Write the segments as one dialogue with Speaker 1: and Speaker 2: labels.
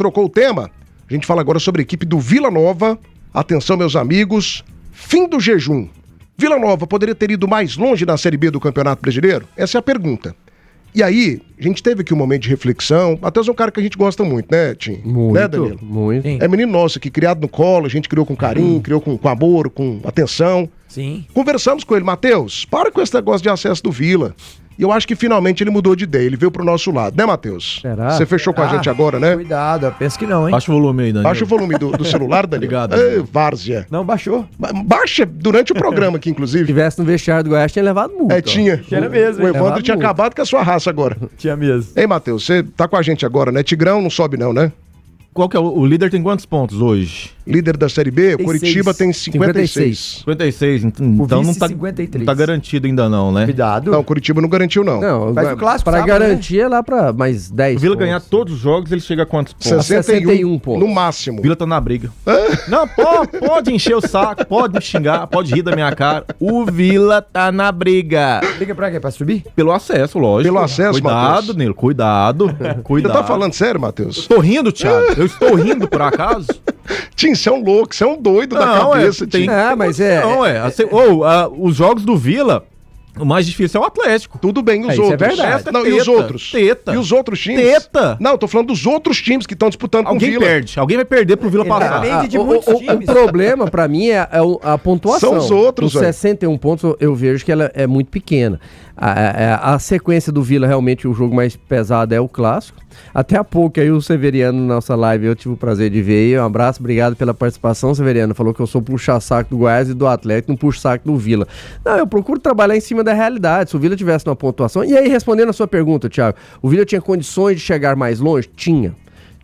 Speaker 1: trocou o tema. A gente fala agora sobre a equipe do Vila Nova. Atenção, meus amigos, fim do jejum. Vila Nova poderia ter ido mais longe na Série B do Campeonato Brasileiro? Essa é a pergunta. E aí, a gente teve aqui um momento de reflexão. Matheus é um cara que a gente gosta muito, né, Tim?
Speaker 2: Muito,
Speaker 1: né, Danilo?
Speaker 2: muito.
Speaker 1: É menino nosso aqui, criado no colo, a gente criou com carinho, criou com amor, com atenção.
Speaker 3: Sim.
Speaker 1: Conversamos com ele, Matheus, para com esse negócio de acesso do Vila. E eu acho que finalmente ele mudou de ideia, ele veio pro nosso lado, né, Matheus?
Speaker 2: Será?
Speaker 1: Você fechou com a gente agora, né?
Speaker 3: Cuidado, eu penso que não, hein?
Speaker 4: Baixa o volume aí, Danilo.
Speaker 1: Baixa o volume do celular, Danilo.
Speaker 4: Obrigado.
Speaker 1: Ei, várzea.
Speaker 3: Não, baixou.
Speaker 1: Baixa durante o programa aqui,
Speaker 2: Se
Speaker 1: inclusive.
Speaker 2: tivesse no vestiário do Goiás, tinha levado multa.
Speaker 1: É, tinha.
Speaker 3: Era mesmo,
Speaker 1: O
Speaker 3: hein?
Speaker 1: Evandro
Speaker 2: Levado
Speaker 1: tinha
Speaker 2: multa.
Speaker 1: acabado com a sua raça agora.
Speaker 3: Tinha mesmo.
Speaker 1: Ei, Matheus, você tá com a gente agora, né? Tigrão não sobe não, né?
Speaker 4: Qual que é o líder? Tem quantos pontos hoje?
Speaker 1: Líder da Série B,
Speaker 3: Tem
Speaker 1: Coritiba
Speaker 3: 6.
Speaker 1: tem 56.
Speaker 4: 56, então não tá,
Speaker 3: 53.
Speaker 4: não tá garantido ainda não, né?
Speaker 3: Cuidado.
Speaker 1: Não, Coritiba não garantiu não.
Speaker 2: Não,
Speaker 3: Faz o clássico
Speaker 2: pra
Speaker 3: sábado,
Speaker 2: garantir é lá pra mais 10
Speaker 4: O Vila
Speaker 2: pontos.
Speaker 4: ganhar todos os jogos, ele chega a quantos pontos?
Speaker 2: 61 pontos.
Speaker 1: no máximo.
Speaker 4: O Vila tá na briga. Não, pode encher o saco, pode me xingar, pode rir da minha cara. O Vila tá na briga.
Speaker 3: Liga pra quê? Pra subir?
Speaker 4: Pelo acesso, lógico.
Speaker 1: Pelo acesso,
Speaker 4: Cuidado,
Speaker 1: Matheus.
Speaker 4: Nilo, cuidado.
Speaker 1: Você
Speaker 4: Cuidado.
Speaker 1: tá falando sério, Matheus?
Speaker 4: Tô rindo, Thiago. Eu estou rindo, por acaso?
Speaker 1: Tim, você é um louco, você é um doido da
Speaker 4: Não,
Speaker 1: cabeça,
Speaker 4: tem-
Speaker 1: Tim.
Speaker 2: É, mas é...
Speaker 4: Não, os jogos do Vila, o mais difícil é o Atlético.
Speaker 1: Tudo bem, e os
Speaker 2: Isso é
Speaker 1: outros?
Speaker 2: verdade.
Speaker 4: Essa é
Speaker 1: Não, e os
Speaker 4: teta,
Speaker 1: outros?
Speaker 4: teta.
Speaker 1: E os outros times?
Speaker 4: Teta.
Speaker 1: Não, eu tô falando dos outros times que estão disputando com o
Speaker 4: Alguém
Speaker 1: Vila.
Speaker 4: perde. Alguém vai perder pro Vila passar.
Speaker 3: Depende de
Speaker 2: o,
Speaker 3: muitos
Speaker 2: o
Speaker 3: times.
Speaker 2: problema pra mim é a pontuação.
Speaker 1: São os outros,
Speaker 2: Os
Speaker 1: velho.
Speaker 2: 61 pontos eu vejo que ela é muito pequena. A sequência do Vila, realmente, o jogo mais pesado é o clássico. Até há pouco aí o Severiano na nossa live, eu tive o prazer de ver aí. Um abraço, obrigado pela participação, Severiano. Falou que eu sou puxa-saco do Goiás e do Atlético, não puxa-saco do Vila. Não, eu procuro trabalhar em cima da realidade. Se o Vila tivesse uma pontuação... E aí, respondendo a sua pergunta, Thiago, o Vila tinha condições de chegar mais longe?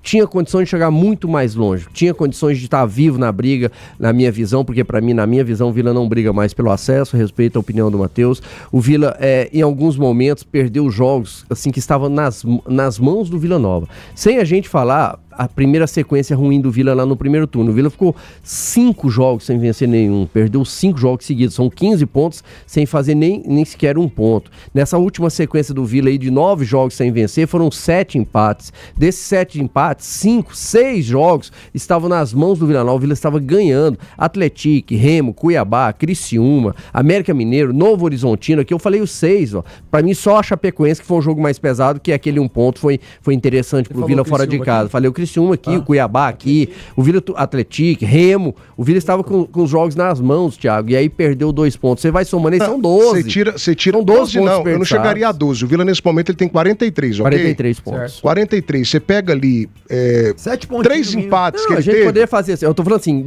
Speaker 2: Tinha condições de chegar muito mais longe, tinha condições de estar vivo na briga, na minha visão, porque pra mim, na minha visão, o Vila não briga mais pelo acesso, respeito a opinião do Matheus. O Vila, em alguns momentos, perdeu jogos assim que estavam nas mãos do Vila Nova. Sem a gente falar a primeira sequência ruim do Vila lá no primeiro turno. O Vila ficou 5 jogos sem vencer nenhum, perdeu 5 jogos seguidos, são 15 pontos sem fazer nem sequer um ponto. Nessa última sequência do Vila aí de 9 jogos sem vencer, foram 7 empates. Desses 7 empates, 5, 6 jogos estavam nas mãos do Vila Nova. O Vila estava ganhando. Atlético, Remo, Cuiabá, Criciúma, América Mineiro, Novo Horizontino, aqui eu falei os 6, ó. Pra mim só a Chapecoense que foi um jogo mais pesado, que aquele 1 ponto foi interessante pro Vila fora de casa.
Speaker 3: Aqui.
Speaker 2: Falei o Criciúma aqui, o Cuiabá aqui, o Vila Atlético, Remo, o Vila estava com os jogos nas mãos, Thiago, e aí perdeu 2 pontos. Você vai somando aí, são 12.
Speaker 1: Você tira
Speaker 2: São 12
Speaker 1: 12
Speaker 2: pontos
Speaker 1: não, eu não
Speaker 2: desperdiçados.
Speaker 1: chegaria a 12. O Vila nesse momento ele tem 43, ok?
Speaker 2: 43 pontos.
Speaker 3: Certo.
Speaker 1: 43, você pega ali
Speaker 3: 7 pontos.
Speaker 1: 3 empates
Speaker 2: Não,
Speaker 1: que
Speaker 2: a
Speaker 1: ele
Speaker 2: gente
Speaker 1: teve.
Speaker 2: poderia fazer assim, eu tô falando assim,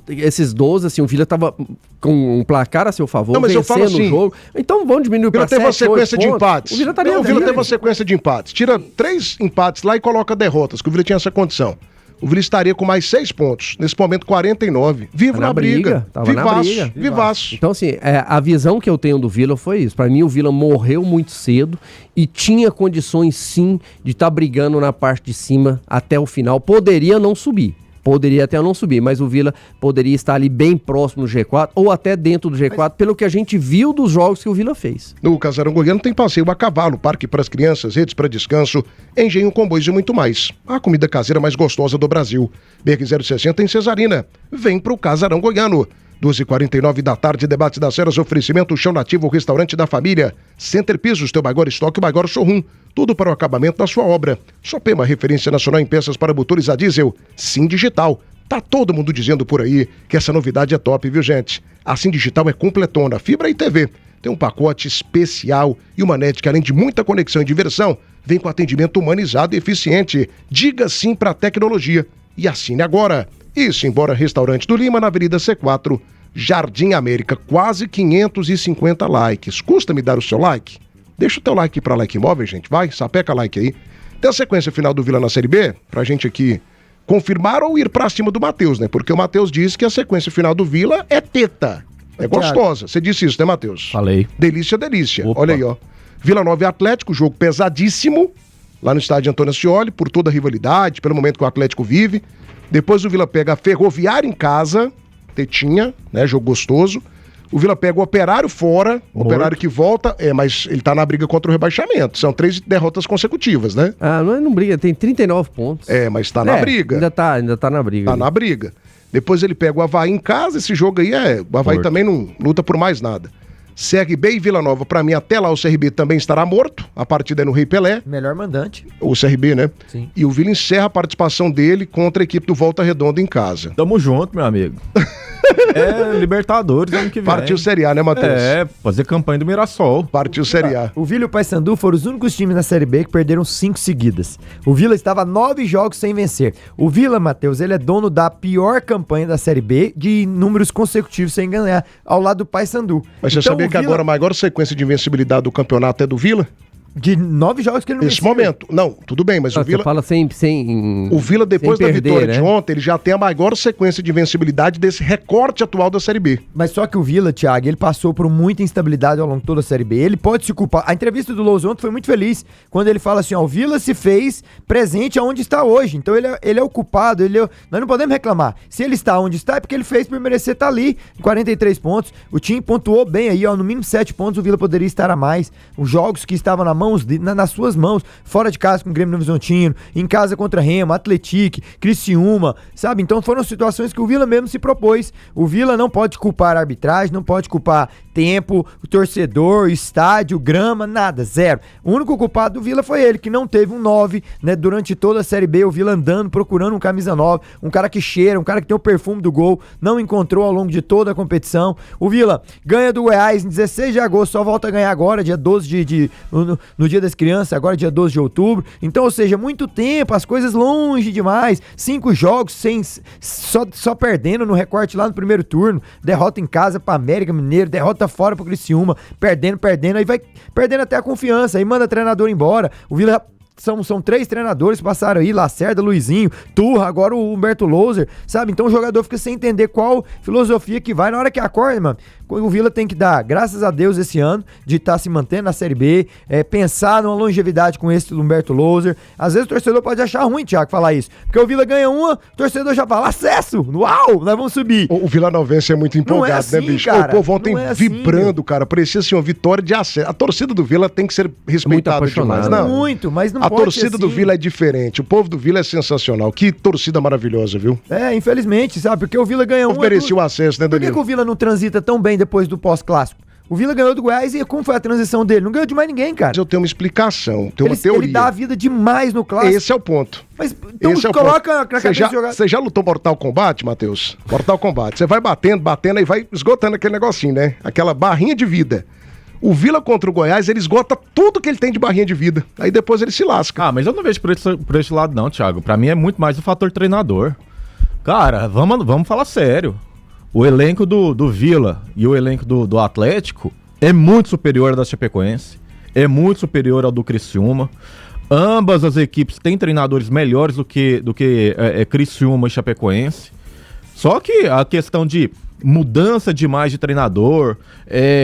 Speaker 2: esses 12, assim, o Vila tava com um placar a seu favor,
Speaker 1: Não, mas eu falo
Speaker 2: vencendo
Speaker 1: assim,
Speaker 2: o jogo, então vamos diminuir
Speaker 1: O Vila
Speaker 2: pra
Speaker 1: teve uma
Speaker 2: 7, 8
Speaker 1: sequência de
Speaker 2: pontos.
Speaker 1: empates.
Speaker 2: O Vila estaria
Speaker 1: Não, o Vila
Speaker 2: ganhando.
Speaker 1: teve uma sequência de empates. Tira 3 empates lá e coloca derrotas, que o Vila tinha essa condição. O Vila estaria com mais 6 pontos. Nesse momento, 49. Vivo
Speaker 2: Tá na
Speaker 1: na briga.
Speaker 2: tava na
Speaker 1: Vivaço.
Speaker 2: briga.
Speaker 1: Vivaço.
Speaker 2: Então, assim, a visão que eu tenho do Vila foi isso. Pra mim, o Vila morreu muito cedo e tinha condições, sim, de estar brigando na parte de cima até o final. Poderia não subir. Poderia até não subir, mas o Vila poderia estar ali bem próximo do G4 ou até dentro do G4, pelo que a gente viu dos jogos que o Vila fez.
Speaker 1: No Casarão Goiano tem passeio a cavalo, parque para as crianças, redes para descanso, engenho com bois e muito mais. A comida caseira mais gostosa do Brasil. BR-060 em Cesarina. Vem pro Casarão Goiano. 12h49 da tarde, debate das feras, oferecimento Chão Nativo, restaurante da família. Center Pisos, teu Baigor Estoque, Baigor Showroom. Tudo para o acabamento da sua obra. Sopema, referência nacional em peças para motores a diesel. Sim Digital. Tá todo mundo dizendo por aí que essa novidade é top, viu, gente? A Sim Digital é completona, fibra e TV. Tem um pacote especial e uma net que, além de muita conexão e diversão, vem com atendimento humanizado e eficiente. Diga sim para a tecnologia e assine agora. Isso, embora Restaurante do Lima, na Avenida C4, Jardim América, quase 550 likes. Custa me dar o seu like? Deixa o teu like pra Like Imóvel, gente, vai, sapeca like aí. Tem a sequência final do Vila na Série B, pra gente aqui confirmar ou ir pra cima do Matheus, né? Porque o Matheus disse que a sequência final do Vila é teta, é gostosa. Você disse isso, né, Matheus?
Speaker 4: Falei.
Speaker 1: Delícia, delícia.
Speaker 4: Opa.
Speaker 1: Olha aí, ó. Vila Nova e Atlético, jogo pesadíssimo, lá no estádio Antônio Ascioli, por toda a rivalidade, pelo momento que o Atlético vive. Depois o Vila pega a Ferroviária em casa, tetinha, né, jogo gostoso. O Vila pega o Operário fora, o
Speaker 4: Morto.
Speaker 1: Operário que volta, mas ele tá na briga contra o rebaixamento. São 3 derrotas consecutivas, né?
Speaker 2: Não briga, tem 39 pontos.
Speaker 1: Mas tá na briga.
Speaker 2: Ainda tá na briga.
Speaker 1: Tá na briga. Depois ele pega o Avaí em casa, esse jogo aí o Avaí também não luta por mais nada. CRB e Vila Nova, pra mim, até lá o CRB também estará morto. A partida é no Rei Pelé.
Speaker 3: Melhor mandante.
Speaker 1: O CRB, né?
Speaker 3: Sim.
Speaker 1: E o Vila encerra a participação dele contra a equipe do Volta Redonda em casa.
Speaker 4: Tamo junto, meu amigo. Libertadores ano que vem.
Speaker 1: Partiu Série A, né, Matheus?
Speaker 4: Fazer campanha do Mirassol.
Speaker 1: Partiu Série A.
Speaker 3: O Vila e o Paysandu foram os únicos times na Série B que perderam 5 seguidas. O Vila estava 9 jogos sem vencer. O Vila, Matheus, ele é dono da pior campanha da Série B de números consecutivos sem ganhar, ao lado do Paysandu.
Speaker 1: Mas você sabia que agora a maior sequência de invencibilidade do campeonato é do Vila?
Speaker 3: De 9 jogos que ele não
Speaker 1: Nesse momento. Não, tudo bem, mas o Vila...
Speaker 2: Você fala sem
Speaker 1: o Vila, depois da
Speaker 2: perder,
Speaker 1: vitória
Speaker 2: né?
Speaker 1: de ontem, ele já tem a maior sequência de invencibilidade desse recorte atual da Série B.
Speaker 3: Mas só que o Vila, Thiago, ele passou por muita instabilidade ao longo de toda a Série B. Ele pode se culpar. A entrevista do Louso ontem foi muito feliz, quando ele fala assim, ó, o Vila se fez presente aonde está hoje. Então ele é o culpado, nós não podemos reclamar. Se ele está onde está, é porque ele fez por merecer estar ali, 43 pontos. O time pontuou bem aí, ó, no mínimo 7 pontos o Vila poderia estar a mais. Os jogos que estavam nas suas mãos, fora de casa com o Grêmio Novo Horizontino, em casa contra Remo, Atlético, Criciúma, sabe? Então foram situações que o Vila mesmo se propôs. O Vila não pode culpar a arbitragem, não pode culpar tempo, o torcedor, estádio, grama, nada, zero. O único culpado do Vila foi ele, que não teve um 9, né? Durante toda a Série B, o Vila andando, procurando um camisa 9, um cara que cheira, um cara que tem o perfume do gol, não encontrou ao longo de toda a competição. O Vila ganha do Goiás em 16 de agosto, só volta a ganhar agora, dia 12 no Dia das Crianças, agora dia 12 de outubro. Então, ou seja, muito tempo, as coisas longe demais. 5 jogos só perdendo no recorte lá no primeiro turno. Derrota em casa pra América Mineiro, derrota fora pro Criciúma, perdendo, aí vai perdendo até a confiança, aí manda o treinador embora. O Vila... São 3 treinadores que passaram aí, Lacerda, Luizinho, Turra, agora o Humberto Louser, sabe? Então o jogador fica sem entender qual filosofia que vai. Na hora que acorda, mano, o Vila tem que dar, graças a Deus, esse ano, de estar se mantendo na Série B, pensar numa longevidade com esse do Humberto Louser. Às vezes o torcedor pode achar ruim, Thiago, falar isso, porque o Vila ganha uma, o torcedor já fala, acesso, uau, nós vamos subir.
Speaker 1: O Vila Novense é muito empolgado,
Speaker 3: assim,
Speaker 1: né, bicho?
Speaker 3: Cara,
Speaker 1: o povo ontem vibrando,
Speaker 3: assim,
Speaker 1: cara, parecia assim, uma vitória de acesso. A torcida do Vila tem que ser respeitada demais, não?
Speaker 3: Muito, mas não
Speaker 1: a
Speaker 3: pode
Speaker 1: torcida do Vila é diferente, o povo do Vila é sensacional, que torcida maravilhosa, viu?
Speaker 3: Infelizmente, sabe, porque o Vila ganha uma...
Speaker 1: Merecia o acesso, né, Danilo?
Speaker 3: Por que o Vila não transita tão bem depois do pós-clássico? O Vila ganhou do Goiás e como foi a transição dele? Não ganhou de mais ninguém, cara.
Speaker 1: Mas eu tenho uma explicação, tenho uma teoria.
Speaker 3: Ele dá a vida demais no clássico.
Speaker 1: Esse é o ponto.
Speaker 3: Mas então coloca na cabeça de jogar.
Speaker 1: Você já lutou Mortal Kombat, Matheus? Mortal Kombat. Você vai batendo e vai esgotando aquele negocinho, né? Aquela barrinha de vida. O Vila contra o Goiás, ele esgota tudo que ele tem de barrinha de vida. Aí depois ele se lasca.
Speaker 4: Mas eu não vejo por esse lado não, Thiago. Pra mim é muito mais o fator treinador. Cara, vamos falar sério. O elenco do Vila e o elenco do Atlético é muito superior ao da Chapecoense, é muito superior ao do Criciúma. Ambas as equipes têm treinadores melhores do que Criciúma e Chapecoense. Só que a questão de mudança demais de treinador,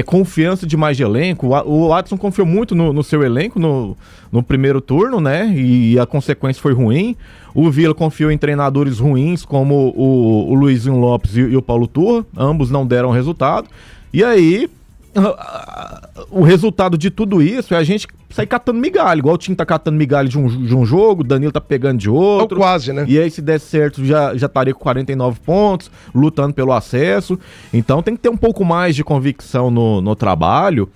Speaker 4: confiança demais de elenco, o Adson confiou muito no seu elenco no primeiro turno, né? E a consequência foi ruim. O Vila confiou em treinadores ruins, como o Luizinho Lopes e o Paulo Turra. Ambos não deram resultado. E aí, o resultado de tudo isso é a gente sair catando migalha. Igual o time tá catando migalha de um jogo, o Danilo tá pegando de outro.
Speaker 1: Quase, né?
Speaker 4: E aí, se der certo, já estaria com 49 pontos, lutando pelo acesso. Então tem que ter um pouco mais de convicção no trabalho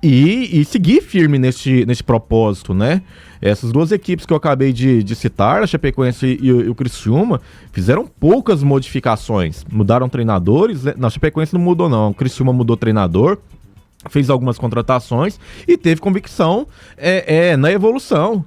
Speaker 4: e seguir firme nesse propósito, né? Essas duas equipes que eu acabei de citar, a Chapecoense e o Criciúma, fizeram poucas modificações. Mudaram treinadores, né? Na Chapecoense não mudou não, o Criciúma mudou treinador, fez algumas contratações e teve convicção na evolução.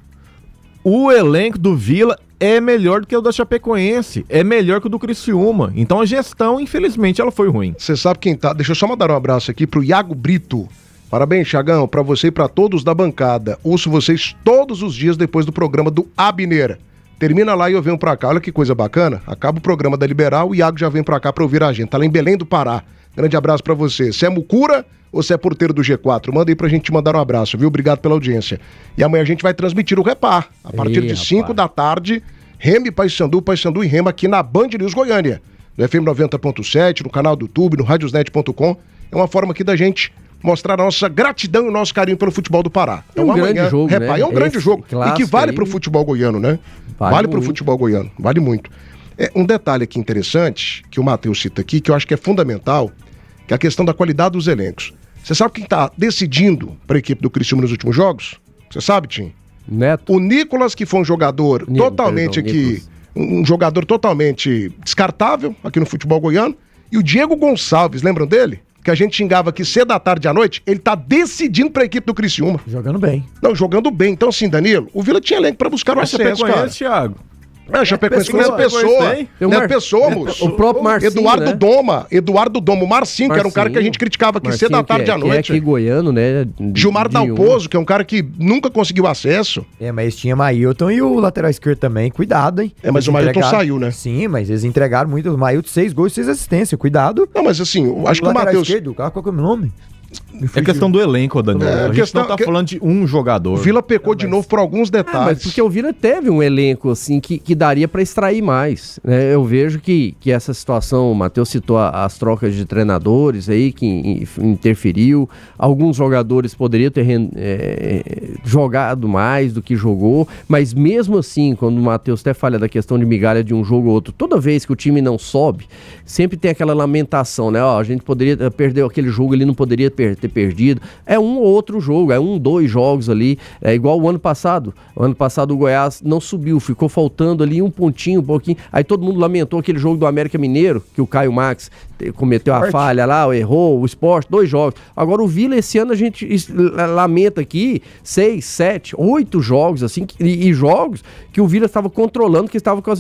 Speaker 4: O elenco do Vila é melhor do que o da Chapecoense, é melhor que o do Criciúma. Então a gestão, infelizmente, ela foi ruim.
Speaker 1: Você sabe quem tá... Deixa eu só mandar um abraço aqui pro Iago Brito. Parabéns, Thiagão, pra você e pra todos da bancada. Ouço vocês todos os dias depois do programa do Abner. Termina lá e eu venho pra cá. Olha que coisa bacana. Acaba o programa da Liberal, o Iago já vem pra cá pra ouvir a gente. Tá lá em Belém do Pará. Grande abraço pra você. Você é mucura ou você é porteiro do G4? Manda aí pra gente te mandar um abraço, viu? Obrigado pela audiência. E amanhã a gente vai transmitir o Repar. A partir de 5 da tarde, Remo e Paysandu e Remo aqui na Band News Goiânia. No FM 90.7, no canal do YouTube, no radiosnet.com é uma forma aqui da gente mostrar a nossa gratidão e o nosso carinho pelo futebol do Pará.
Speaker 2: Então, grande jogo, né?
Speaker 1: É um grande jogo e que vale para o futebol goiano, né? Vale para o futebol goiano, vale muito. Um detalhe aqui interessante, que o Matheus cita aqui, que eu acho que é fundamental, que é a questão da qualidade dos elencos. Você sabe quem está decidindo para a equipe do Criciúma nos últimos jogos? Você sabe, Tim?
Speaker 2: Neto.
Speaker 1: O Nicolas, que foi um jogador um jogador totalmente descartável aqui no futebol goiano, e o Diego Gonçalves, lembram dele? Que a gente xingava aqui cedo da tarde à noite, ele tá decidindo pra equipe do Criciúma.
Speaker 3: Jogando bem.
Speaker 1: Não, jogando bem. Então, assim, Danilo, o Vila tinha elenco pra buscar o acesso, cara.
Speaker 4: Thiago.
Speaker 1: Chapecoense não é pessoa. Não é pessoa, moço.
Speaker 2: O próprio Marcinho,
Speaker 1: Eduardo Doma, o Marcinho, que era um cara que a gente criticava aqui cedo da tarde à noite.
Speaker 2: Que é aqui goiano, né?
Speaker 1: Gilmar Dalpozo, que é um cara que nunca conseguiu acesso.
Speaker 3: Mas tinha Mailton e o lateral esquerdo também. Cuidado, hein?
Speaker 1: Mas o Mailton saiu, né?
Speaker 3: Sim, mas eles entregaram muito. O Mailton 6 gols e 6 assistências. Cuidado.
Speaker 1: Não, mas assim, eu acho que o Matheus...
Speaker 3: Qual que é o nome?
Speaker 4: É questão do elenco, Danilo. A gente não tá falando de um jogador.
Speaker 1: O Vila pecou de novo por alguns detalhes.
Speaker 2: Mas porque o Vila teve um elenco assim que daria para extrair mais, né? Eu vejo que essa situação, o Matheus citou as trocas de treinadores aí que interferiu. Alguns jogadores poderiam ter jogado mais do que jogou, mas mesmo assim, quando o Matheus até fala da questão de migalha de um jogo ou outro, toda vez que o time não sobe, sempre tem aquela lamentação, né? Ó, a gente poderia perder aquele jogo, ele não poderia ter perdido. É um ou outro jogo, 2 jogos ali, é igual o ano passado. O ano passado o Goiás não subiu, ficou faltando ali um pouquinho, aí todo mundo lamentou aquele jogo do América Mineiro, que o Caio Max cometeu a falha lá, errou, o Sport, 2 jogos. Agora o Vila, esse ano a gente lamenta aqui 6, 7, 8 jogos, assim, e jogos que o Vila estava controlando, que estava com a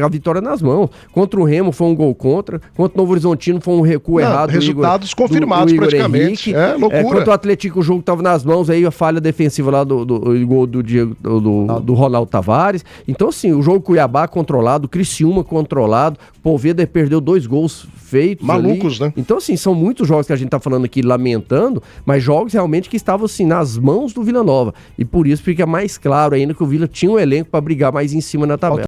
Speaker 2: vitória nas mãos. Contra o Remo foi um gol contra o Novo Horizontino foi um recuo errado.
Speaker 1: Resultados confirmados
Speaker 2: do
Speaker 1: praticamente.
Speaker 2: Henrique. Loucura. Quanto o Atlético, o jogo estava nas mãos, aí a falha defensiva lá do gol do Ronaldo Tavares. Então, assim, o jogo Cuiabá controlado, Criciúma controlado, Poveda perdeu 2 gols feitos.
Speaker 1: Malucos,
Speaker 2: ali.
Speaker 1: Né?
Speaker 2: Então, assim, são muitos jogos que a gente tá falando aqui lamentando, mas jogos realmente que estavam, assim, nas mãos do Vila Nova. E por isso fica mais claro ainda que o Vila tinha um elenco para brigar mais em cima na tabela.